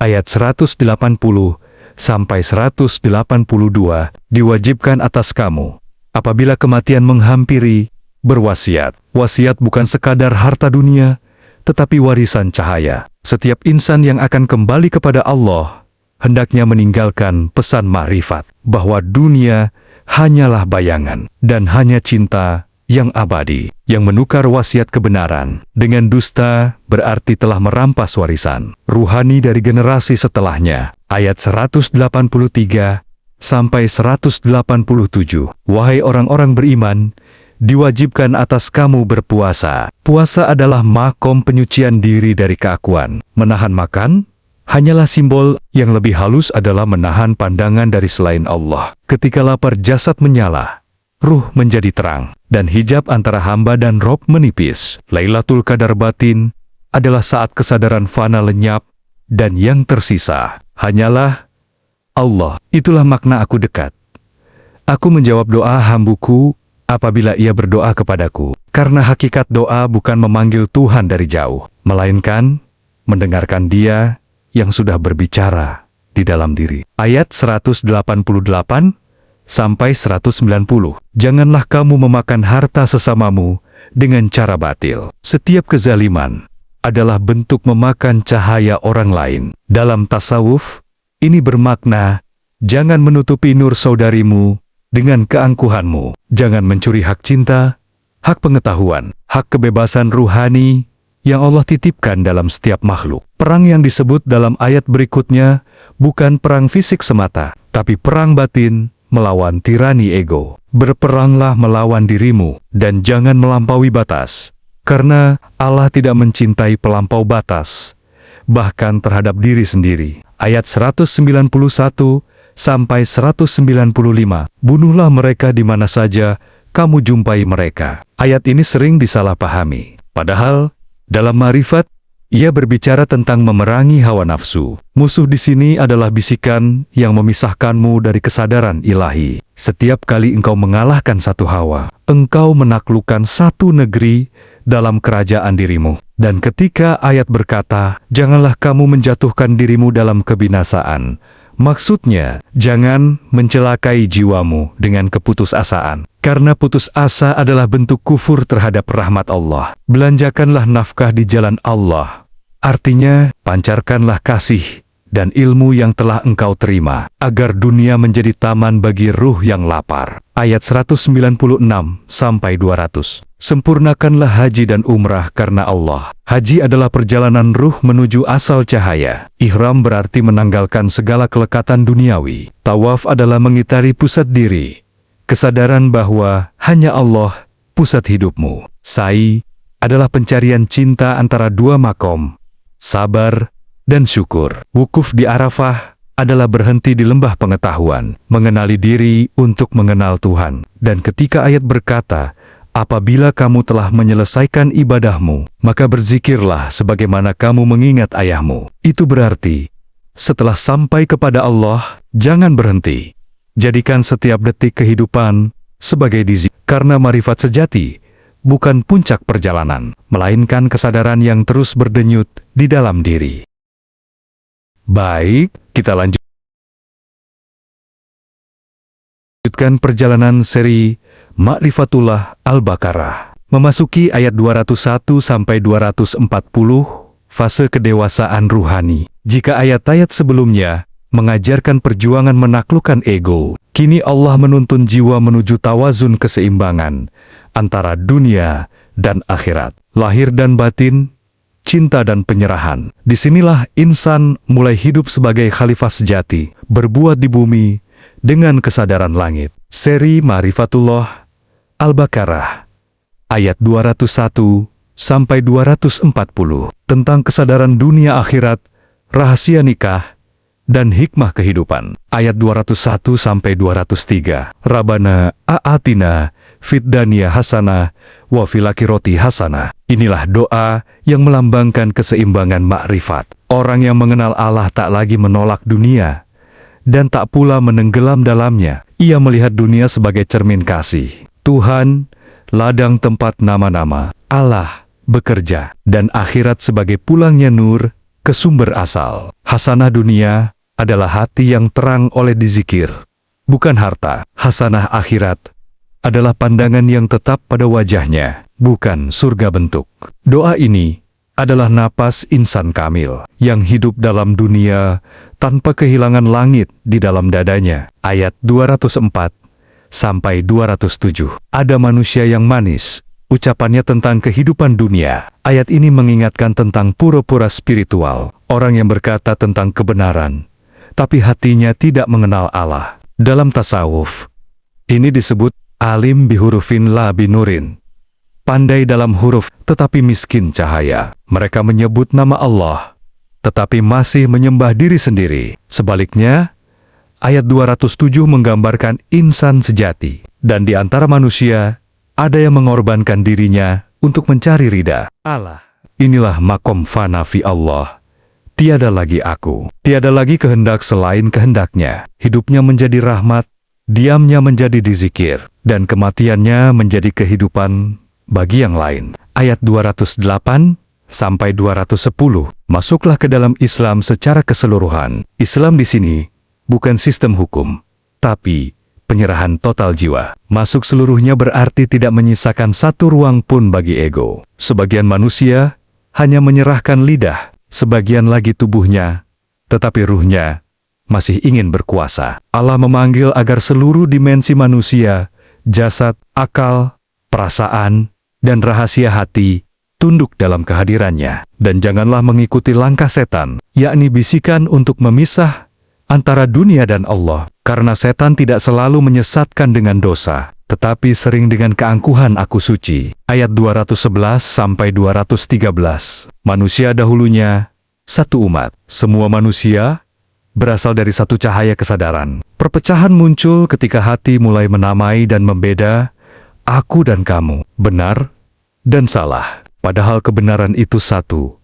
ayat 180 sampai 182, diwajibkan atas kamu, apabila kematian menghampiri, berwasiat. Wasiat bukan sekadar harta dunia, tetapi warisan cahaya. Setiap insan yang akan kembali kepada Allah, hendaknya meninggalkan pesan makrifat, bahwa dunia hanyalah bayangan, dan hanya cinta yang abadi, yang menukar wasiat kebenaran dengan dusta berarti telah merampas warisan ruhani dari generasi setelahnya. Ayat 183 sampai 187. Wahai orang-orang beriman, diwajibkan atas kamu berpuasa. Puasa adalah makom penyucian diri dari keakuan. Menahan makan hanyalah simbol, yang lebih halus adalah menahan pandangan dari selain Allah. Ketika lapar jasad menyala, ruh menjadi terang, dan hijab antara hamba dan Rob menipis. Lailatul Qadar batin adalah saat kesadaran fana lenyap, dan yang tersisa hanyalah Allah. Itulah makna aku dekat. Aku menjawab doa hambuku apabila ia berdoa kepadaku. Karena hakikat doa bukan memanggil Tuhan dari jauh, melainkan mendengarkan Dia yang sudah berbicara di dalam diri. Ayat 188 sampai 190. Janganlah kamu memakan harta sesamamu dengan cara batil. Setiap kezaliman adalah bentuk memakan cahaya orang lain. Dalam tasawuf, ini bermakna, jangan menutupi nur saudarimu dengan keangkuhanmu. Jangan mencuri hak cinta, hak pengetahuan, hak kebebasan ruhani yang Allah titipkan dalam setiap makhluk. Perang yang disebut dalam ayat berikutnya bukan perang fisik semata, tapi perang batin melawan tirani ego. Berperanglah melawan dirimu, dan jangan melampaui batas. Karena Allah tidak mencintai pelampau batas, bahkan terhadap diri sendiri. Ayat 191 sampai 195. Bunuhlah mereka di mana saja kamu jumpai mereka. Ayat ini sering disalahpahami. Padahal, dalam marifat, ia berbicara tentang memerangi hawa nafsu. Musuh di sini adalah bisikan yang memisahkanmu dari kesadaran ilahi. Setiap kali engkau mengalahkan satu hawa, engkau menaklukkan satu negeri dalam kerajaan dirimu. Dan ketika ayat berkata, janganlah kamu menjatuhkan dirimu dalam kebinasaan, maksudnya, jangan mencelakai jiwamu dengan keputusasaan. Karena putus asa adalah bentuk kufur terhadap rahmat Allah. Belanjakanlah nafkah di jalan Allah. Artinya, pancarkanlah kasih dan ilmu yang telah engkau terima, agar dunia menjadi taman bagi ruh yang lapar. Ayat 196 sampai 200. Sempurnakanlah haji dan umrah karena Allah. Haji adalah perjalanan ruh menuju asal cahaya. Ihram berarti menanggalkan segala kelekatan duniawi. Tawaf adalah mengitari pusat diri. Kesadaran bahwa hanya Allah pusat hidupmu. Sa'i adalah pencarian cinta antara dua makom, sabar dan syukur. Wukuf di Arafah adalah berhenti di lembah pengetahuan, mengenali diri untuk mengenal Tuhan. Dan ketika ayat berkata, apabila kamu telah menyelesaikan ibadahmu, maka berzikirlah sebagaimana kamu mengingat ayahmu. Itu berarti, setelah sampai kepada Allah, jangan berhenti. Jadikan setiap detik kehidupan sebagai dizik. Karena marifat sejati bukan puncak perjalanan, melainkan kesadaran yang terus berdenyut di dalam diri. Baik, kita lanjutkan perjalanan seri Ma'rifatullah Al-Baqarah. Memasuki ayat 201 sampai 240, fase kedewasaan ruhani. Jika ayat-ayat sebelumnya mengajarkan perjuangan menaklukkan ego, kini Allah menuntun jiwa menuju tawazun keseimbangan antara dunia dan akhirat, lahir dan batin, cinta dan penyerahan. Disinilah insan mulai hidup sebagai khalifah sejati, berbuat di bumi dengan kesadaran langit. Seri Ma'rifatullah Al-Baqarah, ayat 201 sampai 240, tentang kesadaran dunia akhirat, rahasia nikah, dan hikmah kehidupan. Ayat 201 sampai 203. Rabbana a'atina fid dunya hasanah wa fil akhirati hasanah. Inilah doa yang melambangkan keseimbangan makrifat. Orang yang mengenal Allah tak lagi menolak dunia dan tak pula menenggelam dalamnya. Ia melihat dunia sebagai cermin kasih Tuhan, ladang tempat nama-nama Allah bekerja, dan akhirat sebagai pulangnya nur, ke sumber asal. Hasanah dunia adalah hati yang terang oleh dizikir, bukan harta. Hasanah akhirat adalah pandangan yang tetap pada wajahnya, bukan surga bentuk. Doa ini adalah napas insan kamil yang hidup dalam dunia tanpa kehilangan langit di dalam dadanya. Ayat 204 sampai 207. Ada manusia yang manis, ucapannya tentang kehidupan dunia. Ayat ini mengingatkan tentang pura-pura spiritual, orang yang berkata tentang kebenaran, tapi hatinya tidak mengenal Allah. Dalam tasawuf, ini disebut alim bihurufin la binurin. Pandai dalam huruf, tetapi miskin cahaya. Mereka menyebut nama Allah, tetapi masih menyembah diri sendiri. Sebaliknya, ayat 207 menggambarkan insan sejati. Dan di antara manusia, ada yang mengorbankan dirinya untuk mencari ridha Allah. Inilah makom fana fi Allah. Tiada lagi aku, tiada lagi kehendak selain kehendaknya. Hidupnya menjadi rahmat, diamnya menjadi dizikir, dan kematiannya menjadi kehidupan bagi yang lain. Ayat 208 sampai 210. Masuklah ke dalam Islam secara keseluruhan. Islam di sini bukan sistem hukum, tapi penyerahan total jiwa. Masuk seluruhnya berarti tidak menyisakan satu ruang pun bagi ego. Sebagian manusia hanya menyerahkan lidah, sebagian lagi tubuhnya, tetapi ruhnya masih ingin berkuasa. Allah memanggil agar seluruh dimensi manusia, jasad, akal, perasaan, dan rahasia hati tunduk dalam kehadirannya. Dan janganlah mengikuti langkah setan, yakni bisikan untuk memisah antara dunia dan Allah, karena setan tidak selalu menyesatkan dengan dosa, tetapi sering dengan keangkuhan aku suci. Ayat 211 sampai 213. Manusia dahulunya satu umat. Semua manusia berasal dari satu cahaya kesadaran. Perpecahan muncul ketika hati mulai menamai dan membeda aku dan kamu, benar dan salah. Padahal kebenaran itu satu,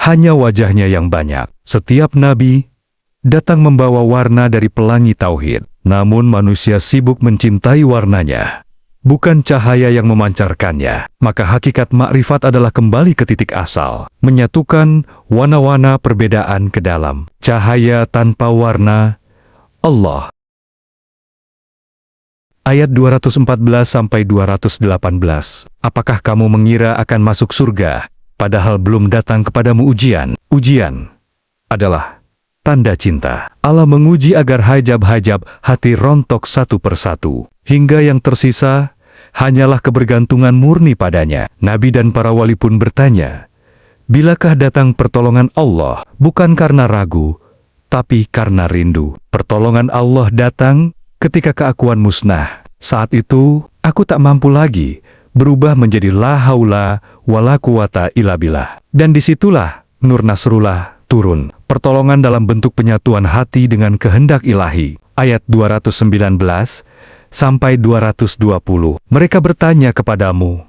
hanya wajahnya yang banyak. Setiap nabi datang membawa warna dari pelangi tauhid, namun manusia sibuk mencintai warnanya, bukan cahaya yang memancarkannya. Maka hakikat makrifat adalah kembali ke titik asal, menyatukan warna-warna perbedaan ke dalam cahaya tanpa warna, Allah. Ayat 214 sampai 218. Apakah kamu mengira akan masuk surga, padahal belum datang kepadamu ujian? Ujian adalah tanda cinta. Allah menguji agar hajab-hajab hati rontok satu persatu, hingga yang tersisa hanyalah kebergantungan murni padanya. Nabi dan para wali pun bertanya, bilakah datang pertolongan Allah? Bukan karena ragu, tapi karena rindu. Pertolongan Allah datang ketika keakuan musnah. Saat itu, aku tak mampu lagi, berubah menjadi la haula wala quwata illa billah. Dan disitulah Nur Nasrullah turun, pertolongan dalam bentuk penyatuan hati dengan kehendak ilahi. Ayat 219 sampai 220. Mereka bertanya kepadamu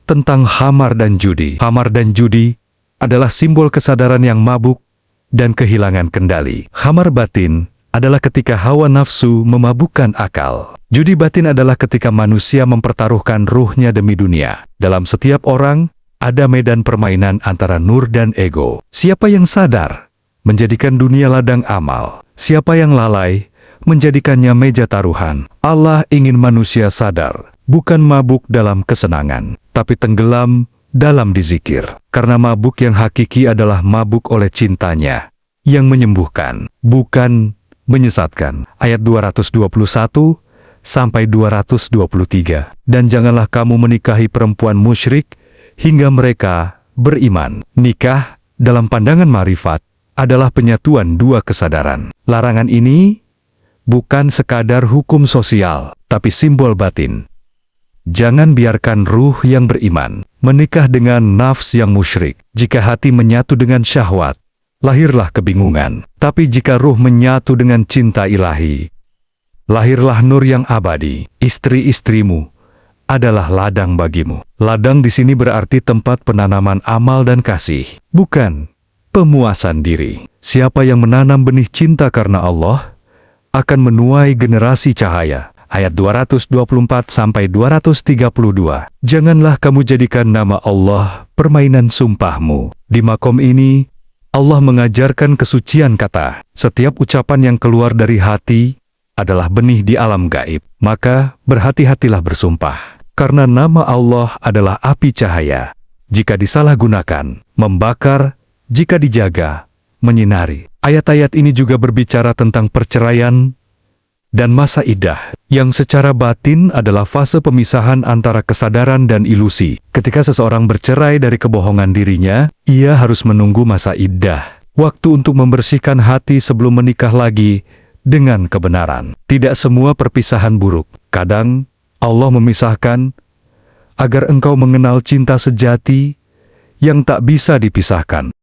tentang khamar dan judi. Khamar dan judi adalah simbol kesadaran yang mabuk dan kehilangan kendali. Khamar batin adalah ketika hawa nafsu memabukkan akal. Judi batin adalah ketika manusia mempertaruhkan ruhnya demi dunia. Dalam setiap orang, ada medan permainan antara nur dan ego. Siapa yang sadar, menjadikan dunia ladang amal. Siapa yang lalai, menjadikannya meja taruhan. Allah ingin manusia sadar, bukan mabuk dalam kesenangan, tapi tenggelam dalam dizikir. Karena mabuk yang hakiki adalah mabuk oleh cintanya, yang menyembuhkan, bukan menyesatkan. Ayat 221 sampai 223. Dan janganlah kamu menikahi perempuan musyrik hingga mereka beriman. Nikah dalam pandangan marifat adalah penyatuan dua kesadaran. Larangan ini bukan sekadar hukum sosial, tapi simbol batin. Jangan biarkan ruh yang beriman menikah dengan nafs yang musyrik. Jika hati menyatu dengan syahwat, lahirlah kebingungan. Tapi jika ruh menyatu dengan cinta ilahi, lahirlah nur yang abadi. Istri-istrimu adalah ladang bagimu. Ladang di sini berarti tempat penanaman amal dan kasih, bukan pemuasan diri. Siapa yang menanam benih cinta karena Allah akan menuai generasi cahaya. Ayat 224 sampai 232. Janganlah kamu jadikan nama Allah permainan sumpahmu. Di makom ini Allah mengajarkan kesucian kata. Setiap ucapan yang keluar dari hati adalah benih di alam gaib. Maka berhati-hatilah bersumpah. Karena nama Allah adalah api cahaya. Jika disalahgunakan, membakar, jika dijaga, menyinari. Ayat-ayat ini juga berbicara tentang perceraian dan masa iddah, yang secara batin adalah fase pemisahan antara kesadaran dan ilusi. Ketika seseorang bercerai dari kebohongan dirinya, ia harus menunggu masa iddah, waktu untuk membersihkan hati sebelum menikah lagi dengan kebenaran. Tidak semua perpisahan buruk. Kadang, Allah memisahkan agar engkau mengenal cinta sejati yang tak bisa dipisahkan.